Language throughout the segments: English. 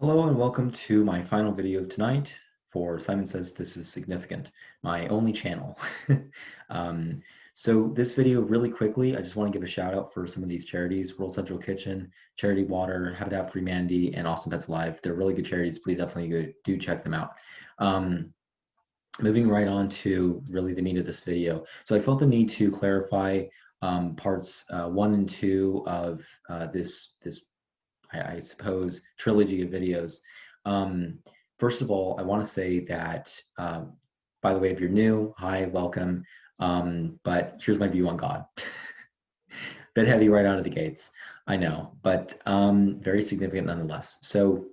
Hello and welcome to my final video of tonight for Simon Says This Is Significant, my only channel. So this video, really quickly, I just want to give a shout out for some of these charities: World Central Kitchen, Charity Water, Habitat for Humanity, and Austin Pets Alive. They're really good charities. Please definitely do check them out. Moving right on to really the meat of this video. So I felt the need to clarify parts 1 and 2 of this I suppose, trilogy of videos. First of all, I want to say that, by the way, if you're new, hi, welcome. But here's my view on God. Bit heavy right out of the gates, I know, but very significant nonetheless. So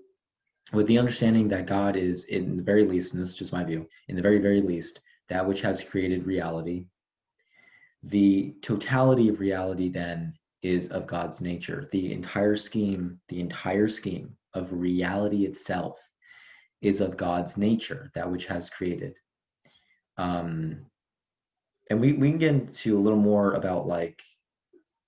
with the understanding that God is, in the very least, and this is just my view, in the very, very least, that which has created reality, the totality of reality then is of God's nature. The entire scheme of reality itself is of God's nature, that which has created. And we can get into a little more about like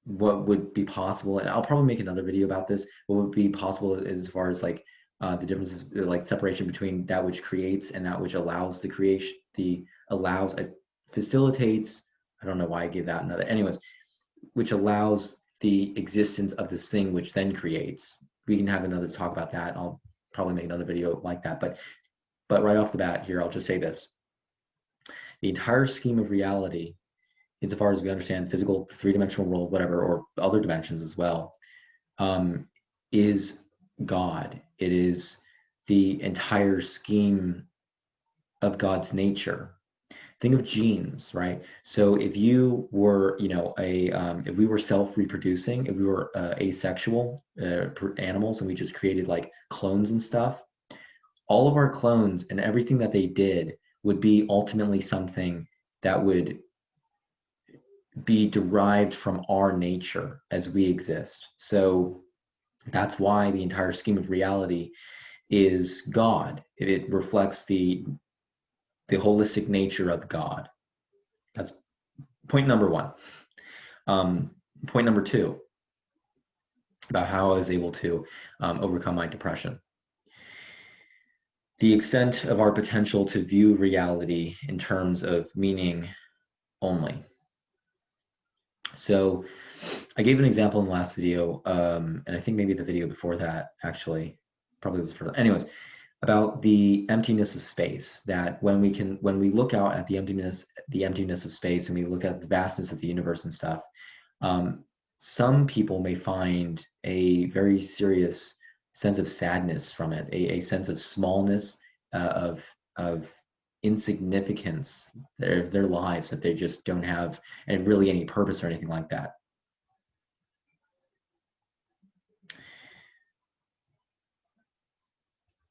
what would be possible, and I'll probably make another video about this, what would be possible as far as like the differences, like separation between that which creates and that which allows the creation, facilitates, I don't know why I gave that another, anyways, which allows the existence of this thing which then creates. We can have another talk about that. I'll probably make another video like that, but right off the bat here, I'll just say this. The entire scheme of reality, insofar as we understand physical, three-dimensional world, whatever, or other dimensions as well, is God. It is the entire scheme of God's nature. Think of genes, right? So if you were, if we were self-reproducing, if we were asexual animals and we just created like clones and stuff, all of our clones and everything that they did would be ultimately something that would be derived from our nature as we exist. So that's why the entire scheme of reality is God. It reflects the holistic nature of God. That's point number 1. Point number 2, about how I was able to overcome my depression. The extent of our potential to view reality in terms of meaning only. So I gave an example in the last video, and I think maybe the video before that, actually, probably was for, anyways, about the emptiness of space, that when we look out at the emptiness of space and we look at the vastness of the universe and stuff, some people may find a very serious sense of sadness from it, a sense of smallness, of insignificance, their lives, that they just don't have and really any purpose or anything like that.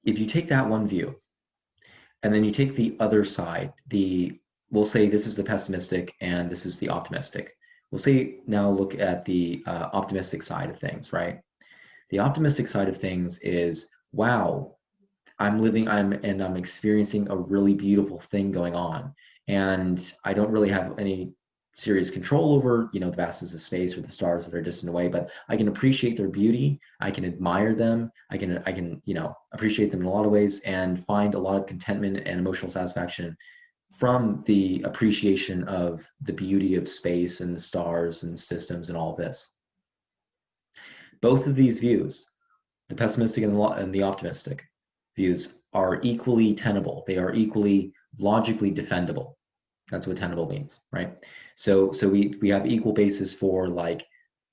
If you take that one view, and then you take the other side, we'll say this is the pessimistic and this is the optimistic. We'll say now look at the optimistic side of things, right? The optimistic side of things is, wow, I'm experiencing a really beautiful thing going on, and I don't really have any serious control over, the vastness of space or the stars that are distant away, but I can appreciate their beauty. I can admire them. I can, appreciate them in a lot of ways and find a lot of contentment and emotional satisfaction from the appreciation of the beauty of space and the stars and systems and all of this. Both of these views, the pessimistic and the optimistic views, are equally tenable. They are equally logically defendable. That's what tenable means, right? So we have equal basis for like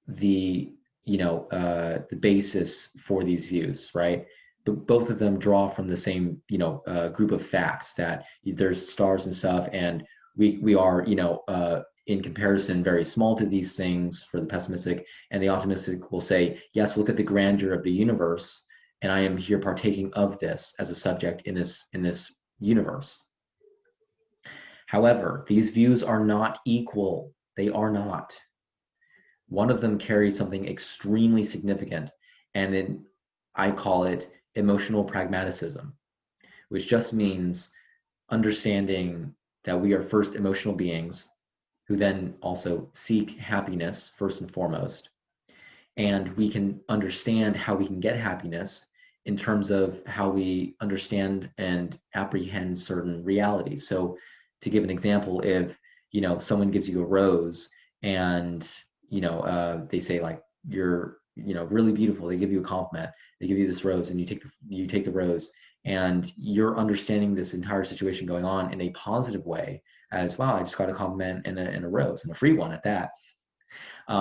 the basis for these views, right? But both of them draw from the same group of facts, that there's stars and stuff, and we are in comparison very small to these things for the pessimistic, and the optimistic will say, yes, look at the grandeur of the universe, and I am here partaking of this as a subject in this universe. However, these views are not equal. They are not. One of them carries something extremely significant, and then I call it emotional pragmatism, which just means understanding that we are first emotional beings who then also seek happiness first and foremost. And we can understand how we can get happiness in terms of how we understand and apprehend certain realities. So to give an example, if, you know, someone gives you a rose and, you know, they say like, you're, you know, really beautiful. They give you a compliment. They give you this rose, and you take the rose, and you're understanding this entire situation going on in a positive way, as wow, I just got a compliment and a rose, and a free one at that.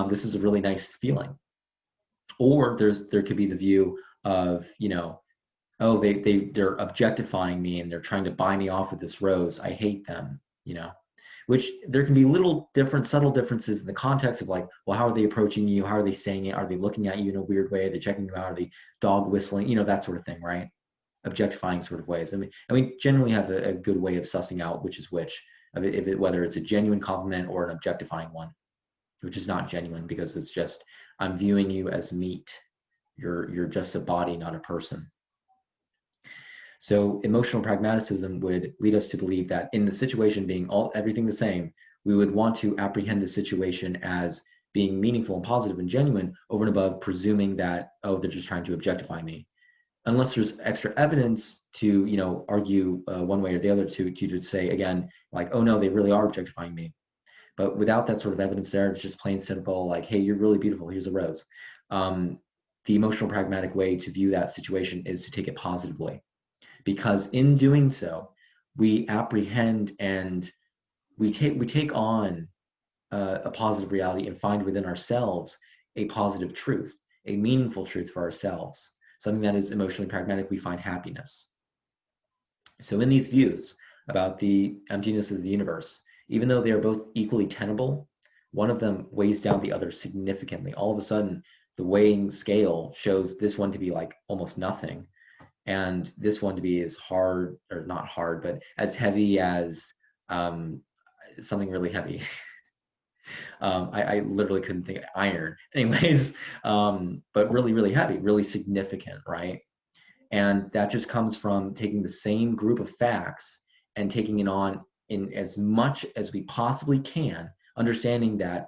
This is a really nice feeling. Or there could be the view of, you know, oh, they're objectifying me and they're trying to buy me off with this rose. I hate them, you know. Which there can be little different, subtle differences in the context of like, well, how are they approaching you? How are they saying it? Are they looking at you in a weird way? Are they checking you out? Are they dog whistling? You know, that sort of thing, right? Objectifying sort of ways. I mean, and we generally have a good way of sussing out which is which, whether it's a genuine compliment or an objectifying one, which is not genuine because it's just, I'm viewing you as meat. You're just a body, not a person. So emotional pragmaticism would lead us to believe that in the situation being everything the same, we would want to apprehend the situation as being meaningful and positive and genuine over and above presuming that, oh, they're just trying to objectify me. Unless there's extra evidence to, you know, argue one way or the other to say, again, like, oh no, they really are objectifying me. But without that sort of evidence there, it's just plain simple, like, hey, you're really beautiful, here's a rose. The emotional pragmatic way to view that situation is to take it positively. Because in doing so, we apprehend and we take on a positive reality and find within ourselves a positive truth, a meaningful truth for ourselves, something that is emotionally pragmatic. We find happiness. So in these views about the emptiness of the universe, even though they are both equally tenable, one of them weighs down the other significantly. All of a sudden, the weighing scale shows this one to be like almost nothing, and this one to be as hard, or not hard, but as heavy as something really heavy. I literally couldn't think of iron. Anyways, but really, really heavy, really significant, right? And that just comes from taking the same group of facts and taking it on in as much as we possibly can, understanding that,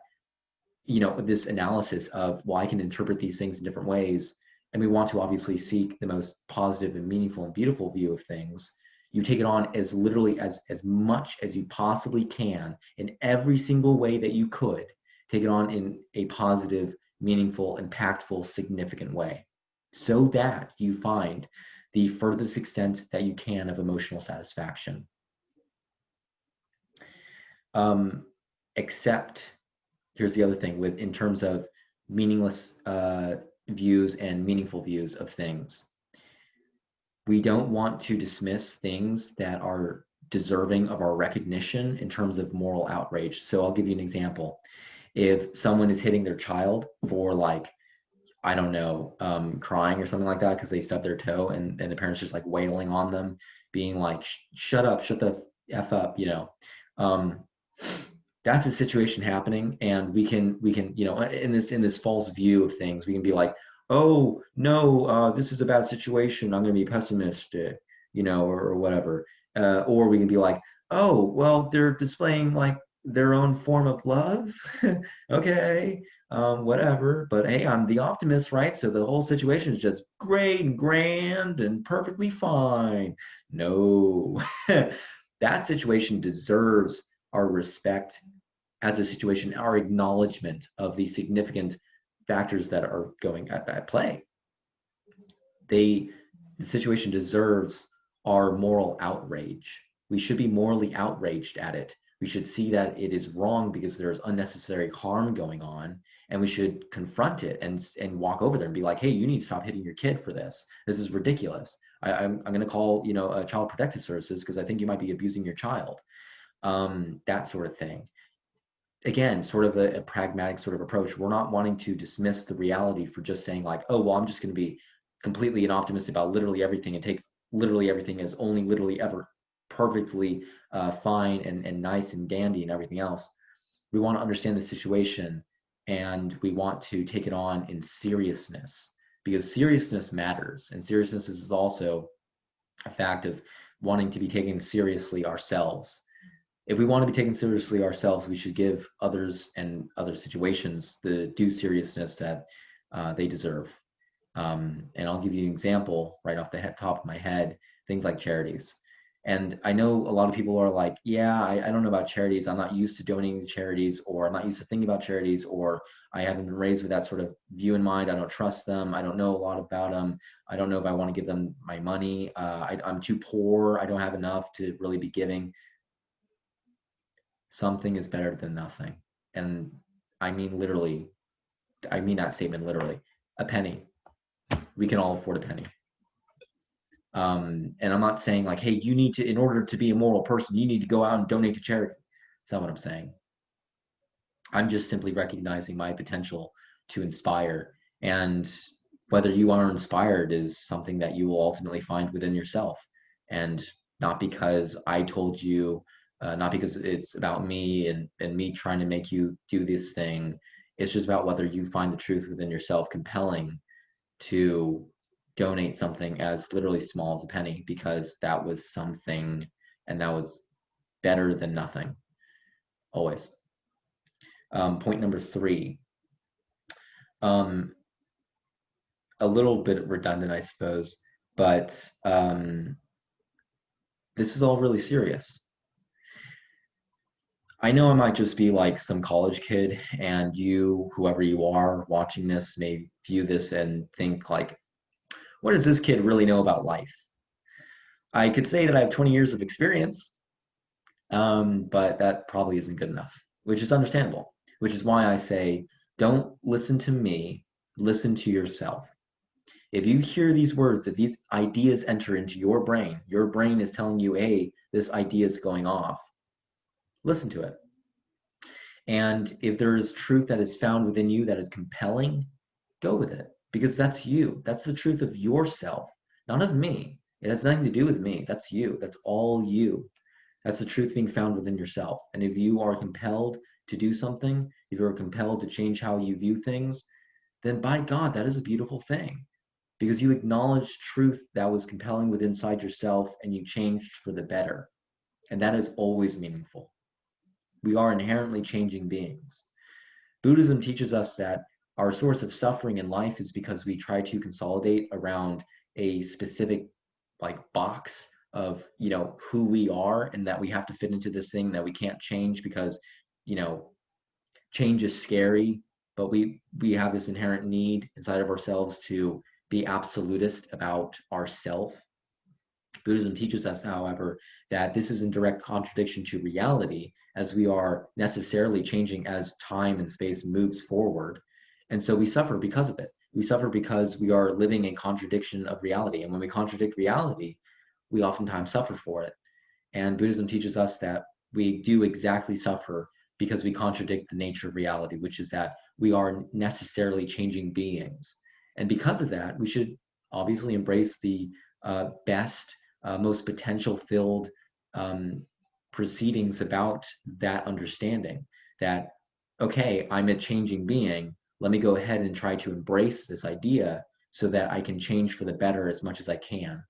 you know, this analysis of, well, I can interpret these things in different ways, and we want to obviously seek the most positive and meaningful and beautiful view of things. You take it on as literally as much as you possibly can in every single way that you could. Take it on in a positive, meaningful, impactful, significant way, so that you find the furthest extent that you can of emotional satisfaction. Except, here's the other thing, with in terms of meaningless views and meaningful views of things. We don't want to dismiss things that are deserving of our recognition in terms of moral outrage. So I'll give you an example. If someone is hitting their child for, like, I don't know, crying or something like that because they stubbed their toe, and the parents just like wailing on them, being like, shut up, shut the F up, you know. That's a situation happening, and we can, you know, in this false view of things, we can be like, oh no, this is a bad situation, I'm going to be pessimistic, you know, or whatever. Or we can be like, oh well, they're displaying like their own form of love. Okay, whatever, but hey, I'm the optimist, right? So the whole situation is just great and grand and perfectly fine. No. That situation deserves our respect as a situation, our acknowledgement of the significant factors that are going at play. The situation deserves our moral outrage. We should be morally outraged at it. We should see that it is wrong because there's unnecessary harm going on, and we should confront it and walk over there and be like, hey, you need to stop hitting your kid for this. This is ridiculous. I'm going to call, you know, Child Protective Services because I think you might be abusing your child. That sort of thing. Again, sort of a pragmatic sort of approach. We're not wanting to dismiss the reality for just saying like, oh, well, I'm just going to be completely an optimist about literally everything and take literally everything as only literally ever perfectly fine and nice and dandy and everything else. We want to understand the situation, and we want to take it on in seriousness, because seriousness matters. And seriousness is also a fact of wanting to be taken seriously ourselves. If we want to be taken seriously ourselves, we should give others and other situations the due seriousness that they deserve. And I'll give you an example right off the top of my head, things like charities. And I know a lot of people are like, yeah, I don't know about charities. I'm not used to donating to charities, or I'm not used to thinking about charities, or I haven't been raised with that sort of view in mind. I don't trust them. I don't know a lot about them. I don't know if I want to give them my money. I'm too poor. I don't have enough to really be giving. Something is better than nothing. And I mean, literally, I mean that statement literally. A penny. We can all afford a penny. And I'm not saying like, hey, you need to, in order to be a moral person, you need to go out and donate to charity. That's not what I'm saying. I'm just simply recognizing my potential to inspire. And whether you are inspired is something that you will ultimately find within yourself. And not because I told you, not because it's about me and me trying to make you do this thing. It's just about whether you find the truth within yourself compelling to donate something as literally small as a penny, because that was something, and that was better than nothing, always. Point number 3, a little bit redundant, I suppose, but this is all really serious. I know I might just be like some college kid, and you, whoever you are watching this, may view this and think like, what does this kid really know about life? I could say that I have 20 years of experience, but that probably isn't good enough, which is understandable, which is why I say, don't listen to me, listen to yourself. If you hear these words, if these ideas enter into your brain is telling you, hey, this idea is going off, listen to it. And if there is truth that is found within you that is compelling, go with it, because that's you. That's the truth of yourself, not of me. It has nothing to do with me. That's you. That's all you. That's the truth being found within yourself. And if you are compelled to do something, if you're compelled to change how you view things, then by God, that is a beautiful thing, because you acknowledged truth that was compelling within inside yourself and you changed for the better. And that is always meaningful. We are inherently changing beings. Buddhism teaches us that our source of suffering in life is because we try to consolidate around a specific like box of, you know, who we are, and that we have to fit into this thing that we can't change because, you know, change is scary, but we have this inherent need inside of ourselves to be absolutist about ourself. Buddhism teaches us, however, that this is in direct contradiction to reality, as we are necessarily changing as time and space moves forward. And so we suffer because of it. We suffer because we are living in contradiction of reality. And when we contradict reality, we oftentimes suffer for it. And Buddhism teaches us that we do exactly suffer because we contradict the nature of reality, which is that we are necessarily changing beings. And because of that, we should obviously embrace the best, most potential-filled proceedings about that understanding that, okay, I'm a changing being. Let me go ahead and try to embrace this idea so that I can change for the better as much as I can.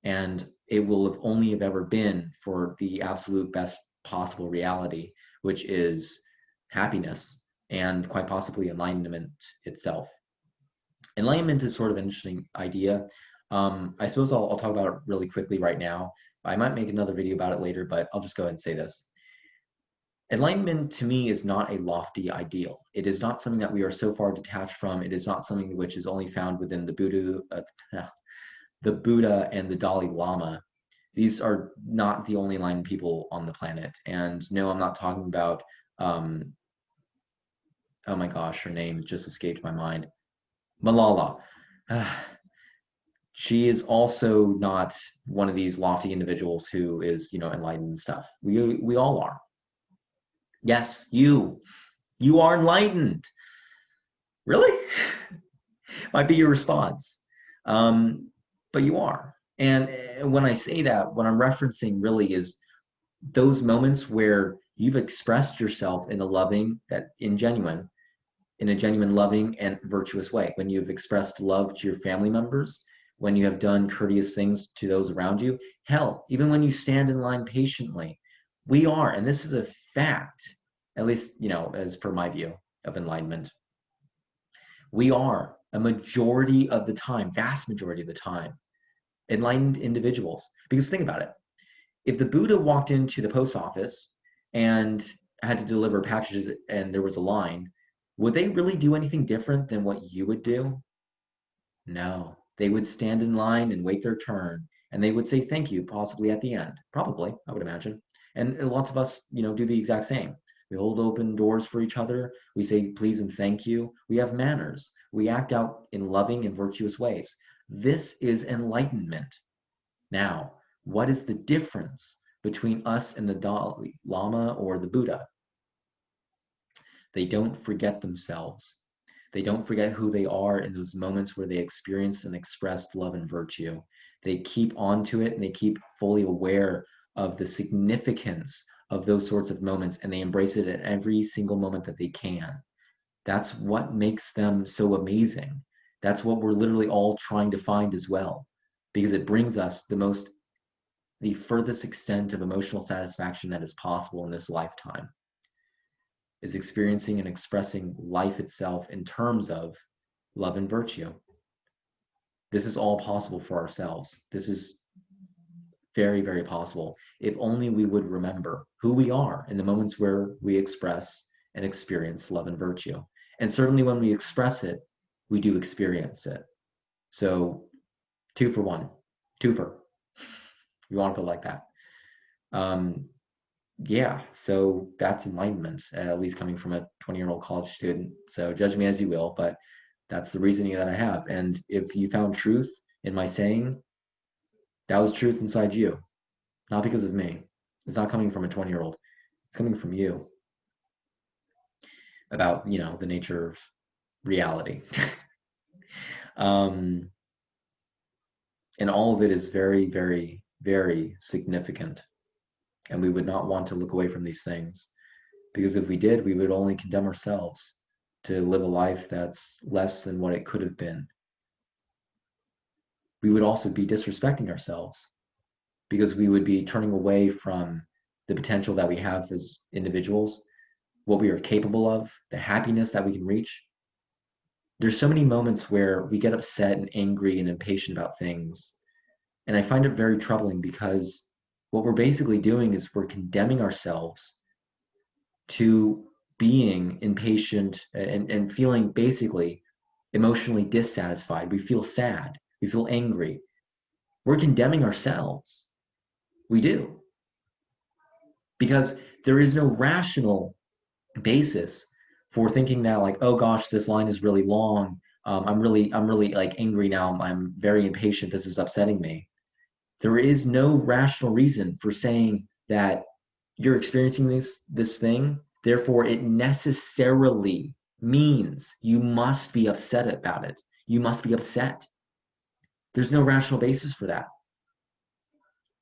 And it will have only have ever been for the absolute best possible reality, which is happiness and quite possibly enlightenment itself. Enlightenment is sort of an interesting idea. I suppose I'll talk about it really quickly right now. I might make another video about it later, but I'll just go ahead and say this. Enlightenment to me is not a lofty ideal. It is not something that we are so far detached from. It is not something which is only found within the Buddha and the Dalai Lama. These are not the only enlightened people on the planet. And no, I'm not talking about, oh my gosh, her name just escaped my mind. Malala. She is also not one of these lofty individuals who is, you know, enlightened and stuff. We all are. Yes, you are enlightened. Really? Might be your response. But you are. And when I say that, what I'm referencing really is those moments where you've expressed yourself in a loving, in a genuine, loving, and virtuous way. When you've expressed love to your family members, when you have done courteous things to those around you, hell, even when you stand in line patiently, we are, and this is a fact, at least, you know, as per my view of enlightenment, we are a majority of the time, vast majority of the time, enlightened individuals. Because think about it. If the Buddha walked into the post office and had to deliver packages and there was a line, would they really do anything different than what you would do? No. They would stand in line and wait their turn, and they would say thank you, possibly at the end. Probably, I would imagine. And lots of us, do the exact same. We hold open doors for each other. We say please and thank you. We have manners. We act out in loving and virtuous ways. This is enlightenment. Now, what is the difference between us and the Dalai Lama or the Buddha? They don't forget themselves. They don't forget who they are in those moments where they experienced and expressed love and virtue. They keep on to it and they keep fully aware of the significance of those sorts of moments, and they embrace it at every single moment that they can. That's what makes them so amazing. That's what we're literally all trying to find as well, because it brings us the furthest extent of emotional satisfaction that is possible in this lifetime, is experiencing and expressing life itself in terms of love and virtue. This is all possible for ourselves. This is very, very possible if only we would remember who we are in the moments where we express and experience love and virtue. And certainly when we express it, we do experience it. So 2 for 1, twofer. You want to put it like that. Yeah, so that's enlightenment, at least coming from a 20-year-old college student. So judge me as you will, but that's the reasoning that I have. And if you found truth in my saying, that was truth inside you, not because of me. It's not coming from a 20-year-old. It's coming from you about, the nature of reality. And all of it is very, very, very significant. And we would not want to look away from these things, because if we did, we would only condemn ourselves to live a life that's less than what it could have been. We would also be disrespecting ourselves, because we would be turning away from the potential that we have as individuals, what we are capable of, the happiness that we can reach. There's so many moments where we get upset and angry and impatient about things. And I find it very troubling, because what we're basically doing is we're condemning ourselves to being impatient and feeling basically emotionally dissatisfied. We feel sad. We feel angry. We're condemning ourselves. We do. Because there is no rational basis for thinking that, like, oh gosh, this line is really long. I'm really like angry now. I'm very impatient. This is upsetting me. There is no rational reason for saying that you're experiencing this thing, therefore it necessarily means you must be upset about it. You must be upset. There's no rational basis for that.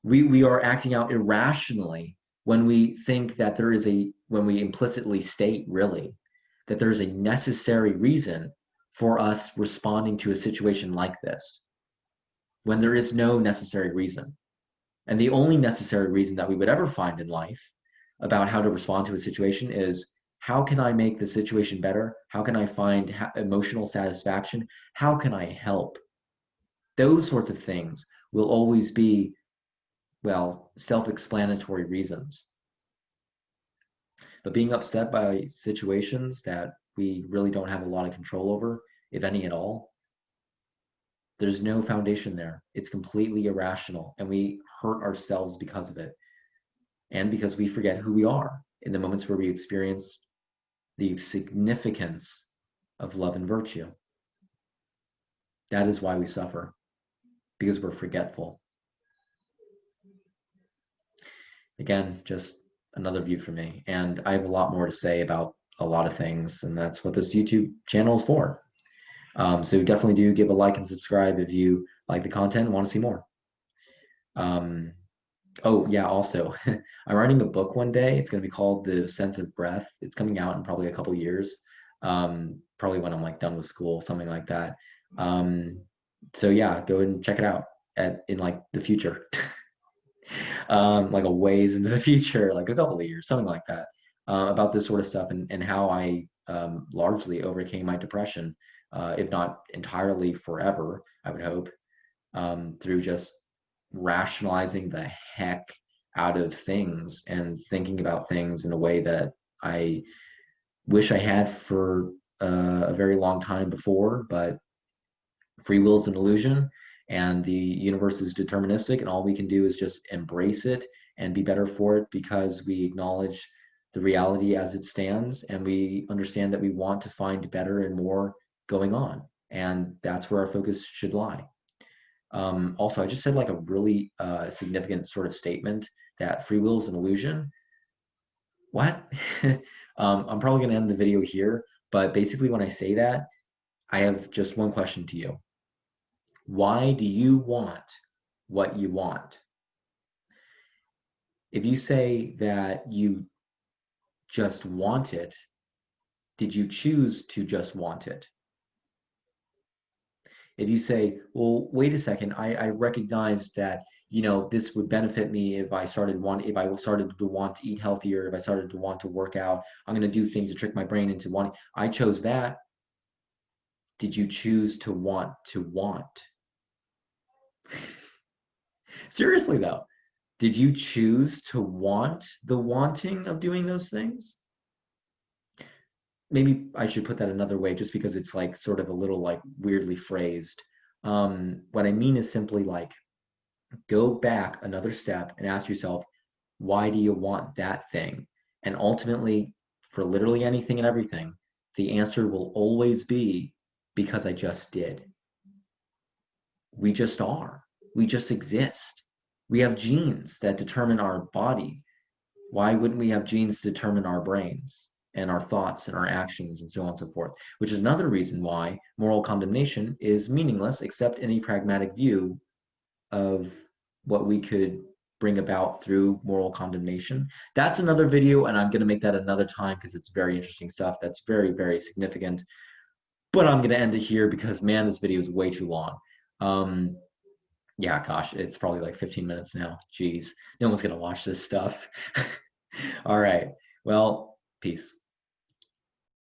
We are acting out irrationally when we think that when we implicitly state, really, that there's a necessary reason for us responding to a situation like this, when there is no necessary reason. And the only necessary reason that we would ever find in life about how to respond to a situation is, how can I make the situation better? How can I find emotional satisfaction? How can I help? Those sorts of things will always be, well, self-explanatory reasons. But being upset by situations that we really don't have a lot of control over, if any at all, there's no foundation there. It's completely irrational, and we hurt ourselves because of it. And because we forget who we are in the moments where we experience the significance of love and virtue. That is why we suffer, because we're forgetful. Again, just another view from me. And I have a lot more to say about a lot of things, and that's what this YouTube channel is for. So definitely do give a like and subscribe if you like the content and want to see more. Oh yeah, also, I'm writing a book one day. It's going to be called The Sense of Breath. It's coming out in probably a couple years, probably when I'm like done with school, something like that. So yeah, go and check it out in like the future, like a ways into the future, like a couple of years, something like that, about this sort of stuff, and how I largely overcame my depression. if not entirely forever, I would hope, through just rationalizing the heck out of things and thinking about things in a way that I wish I had for a very long time before. But free will is an illusion, and the universe is deterministic, and all we can do is just embrace it and be better for it, because we acknowledge the reality as it stands, and we understand that we want to find better and more going on, and that's where our focus should lie. Also, I just said like a really significant sort of statement that free will is an illusion. What? I'm probably going to end the video here, but basically when I say that, I have just one question to you. Why do you want what you want? If you say that you just want it, did you choose to just want it? If you say, well, wait a second, I recognize that, you know, this would benefit me if I started to want to eat healthier, if I started to want to work out, I'm going to do things to trick my brain into wanting. I chose that. Did you choose to want to want? Seriously though, did you choose to want the wanting of doing those things? Maybe I should put that another way, just because it's like sort of a little like weirdly phrased. What I mean is simply like, go back another step and ask yourself, why do you want that thing? And ultimately, for literally anything and everything, the answer will always be, because I just did. We just are. We just exist. We have genes that determine our body. Why wouldn't we have genes to determine our brains and our thoughts and our actions and so on and so forth? Which is another reason why moral condemnation is meaningless, except in a pragmatic view of what we could bring about through moral condemnation. That's another video, and I'm going to make that another time because it's very interesting stuff. That's very, very significant. But I'm going to end it here because, man, this video is way too long. Yeah, gosh, it's probably like 15 minutes now. Jeez, no one's going to watch this stuff. All right. Well, peace.